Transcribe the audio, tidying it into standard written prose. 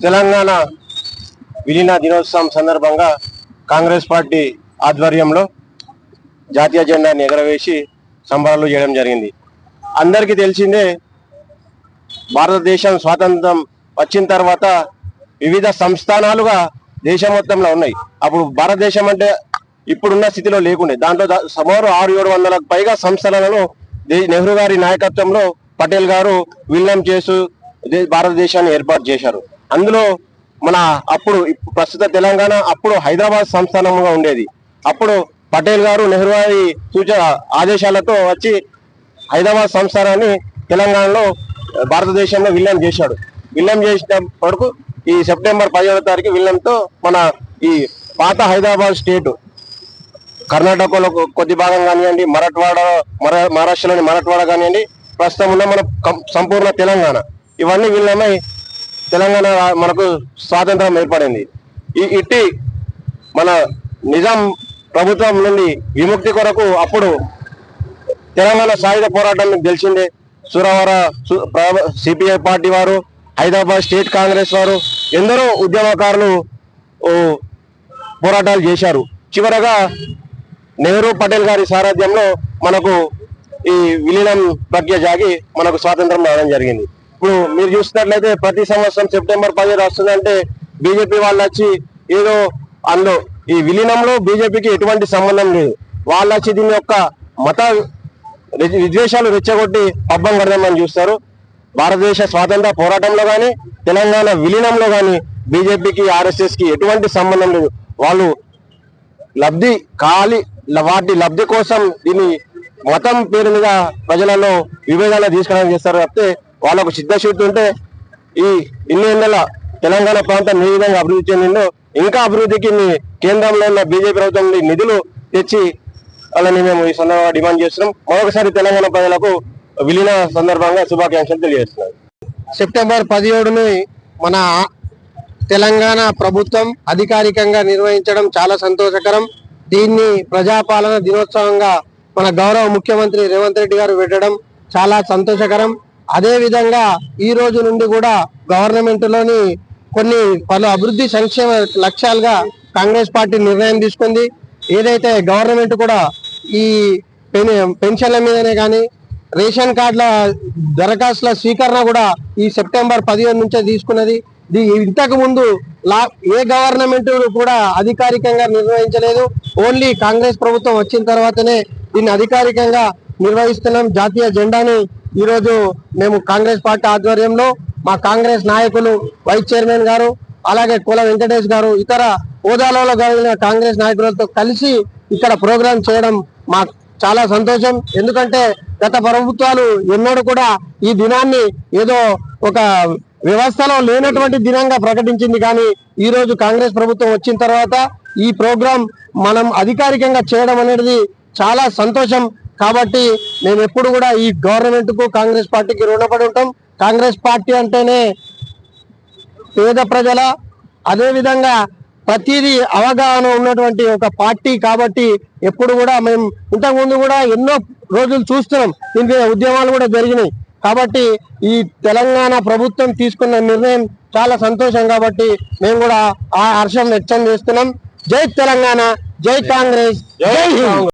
తెలంగాణ విలీన దినోత్సవం సందర్భంగా కాంగ్రెస్ పార్టీ ఆధ్వర్యంలో జాతీయ జెండాను ఎగరవేసి సంబరాలు చేయడం జరిగింది. అందరికీ తెలిసిందే, భారతదేశం స్వాతంత్రం వచ్చిన తర్వాత వివిధ సంస్థానాలుగా దేశం మొత్తంలో ఉన్నాయి. అప్పుడు భారతదేశం అంటే ఇప్పుడున్న స్థితిలో లేకుండే. దాంట్లో సుమారు 600-700కు పైగా సంస్థలను నెహ్రూ గారి నాయకత్వంలో పటేల్ గారు విలీనం చేస్తూ భారతదేశాన్ని ఏర్పాటు చేశారు. అందులో మన అప్పుడు ప్రస్తుత తెలంగాణ అప్పుడు హైదరాబాద్ సంస్థానంగా ఉండేది. అప్పుడు పటేల్ గారు నెహ్రూ గారి ఆదేశాలతో వచ్చి హైదరాబాద్ సంస్థానాన్ని తెలంగాణలో భారతదేశంలో విలీనం చేశాడు. విలీనం చేసిన వరకు ఈ సెప్టెంబర్ 15వ తారీఖు విలీనంతో మన ఈ పాత హైదరాబాద్ స్టేట్ కర్ణాటకలో కొద్ది భాగం కానివ్వండి, మహారాష్ట్రలోని మరాఠవాడ కానివ్వండి, ప్రస్తుతం ఉన్న మన సంపూర్ణ తెలంగాణ ఇవన్నీ విలీనమై తెలంగాణ మనకు స్వాతంత్రం ఏర్పడింది. ఇట్టి మన నిజాం ప్రభుత్వం నుండి విముక్తి కొరకు అప్పుడు తెలంగాణ సాయుధ పోరాటం మీకు తెలిసిందే. సూరవర సిపిఐ పార్టీ వారు, హైదరాబాద్ స్టేట్ కాంగ్రెస్ వారు, ఎందరో ఉద్యమకారులు పోరాటాలు చేశారు. చివరగా నెహ్రూ పటేల్ గారి సారథ్యంలో మనకు ఈ విలీనం ప్రక్రియ జాగి మనకు స్వాతంత్రం రావడం జరిగింది. ఇప్పుడు మీరు చూసినట్లయితే ప్రతి సంవత్సరం సెప్టెంబర్ 15 వస్తుందంటే బీజేపీ వాళ్ళు వచ్చి ఏదో అందులో ఈ విలీనంలో బీజేపీకి ఎటువంటి సంబంధం లేదు. వాళ్ళు వచ్చి దీని యొక్క మత విద్వేషాలు రెచ్చగొట్టి పబ్బం గడదామని చూస్తారు. భారతదేశ స్వాతంత్ర పోరాటంలో కానీ తెలంగాణ విలీనంలో కానీ బీజేపీకి ఆర్ఎస్ఎస్కి ఎటువంటి సంబంధం లేదు. వాళ్ళు వాటి లబ్ధి కోసం దీన్ని మతం పేరు మీద ప్రజలలో విభేదాలు తీసుకురావడం చేస్తారు తప్పితే వాళ్ళకు సిద్ధశుద్ధి ఉంటే ఈ ఇన్నేళ్ళ తెలంగాణ ప్రాంతం ఏ విధంగా అభివృద్ధి చెందిందో ఇంకా అభివృద్ధికి కేంద్రంలో ఉన్న బీజేపీ ప్రభుత్వం నిధులు తెచ్చి వాళ్ళని మేము ఈ సందర్భంగా డిమాండ్ చేస్తున్నాం. మరొకసారి తెలంగాణ ప్రజలకు విలీన సందర్భంగా శుభాకాంక్షలు తెలియజేస్తున్నారు. సెప్టెంబర్ 17ని మన తెలంగాణ ప్రభుత్వం అధికారికంగా నిర్వహించడం చాలా సంతోషకరం. దీన్ని ప్రజాపాలన దినోత్సవంగా మన గౌరవ ముఖ్యమంత్రి రేవంత్ రెడ్డి గారు పెట్టడం చాలా సంతోషకరం. అదే విధంగా ఈ రోజు నుండి కూడా గవర్నమెంట్ లోని పలు అభివృద్ధి సంక్షేమ లక్ష్యాలుగా కాంగ్రెస్ పార్టీ నిర్ణయం తీసుకుంది. ఏదైతే గవర్నమెంట్ కూడా ఈ పెన్షన్ల మీదనే కానీ రేషన్ కార్డుల దరఖాస్తుల స్వీకరణ కూడా ఈ సెప్టెంబర్ 15 నుంచే తీసుకున్నది. ఇంతకు ముందు ఏ గవర్నమెంట్ కూడా అధికారికంగా నిర్వహించలేదు. ఓన్లీ కాంగ్రెస్ ప్రభుత్వం వచ్చిన తర్వాతనే దీన్ని అధికారికంగా నిర్వహిస్తున్నాం. జాతీయ జెండాను ఈరోజు మేము కాంగ్రెస్ పార్టీ ఆధ్వర్యంలో మా కాంగ్రెస్ నాయకులు, వైస్ చైర్మన్ గారు, అలాగే కుల వెంకటేష్ గారు, ఇతర హోదాలలో కలిగిన కాంగ్రెస్ నాయకులతో కలిసి ఇక్కడ ప్రోగ్రాం చేయడం మాకు చాలా సంతోషం. ఎందుకంటే గత ప్రభుత్వాలు ఎన్నడూ కూడా ఈ దినాన్ని ఏదో ఒక వ్యవస్థలో లేనటువంటి దినంగా ప్రకటించింది. కానీ ఈ రోజు కాంగ్రెస్ ప్రభుత్వం వచ్చిన తర్వాత ఈ ప్రోగ్రాం మనం అధికారికంగా చేయడం అనేది చాలా సంతోషం. కాబట్టి మేము ఎప్పుడు కూడా ఈ గవర్నమెంట్ కు కాంగ్రెస్ పార్టీకి రుణపడి ఉంటాం. కాంగ్రెస్ పార్టీ అంటేనే పేద ప్రజల, అదే విధంగా ప్రతిదీ అవగాహన ఉన్నటువంటి ఒక పార్టీ. కాబట్టి ఎప్పుడు కూడా మేము ఇంతకుముందు కూడా ఎన్నో రోజులు చూస్తున్నాం, దీనికి ఉద్యమాలు కూడా జరిగినాయి. కాబట్టి ఈ తెలంగాణ ప్రభుత్వం తీసుకున్న నిర్ణయం చాలా సంతోషం. కాబట్టి మేము కూడా ఆ హర్షం వ్యక్తం చేస్తున్నాం. జై తెలంగాణ, జై కాంగ్రెస్, జై హింద్.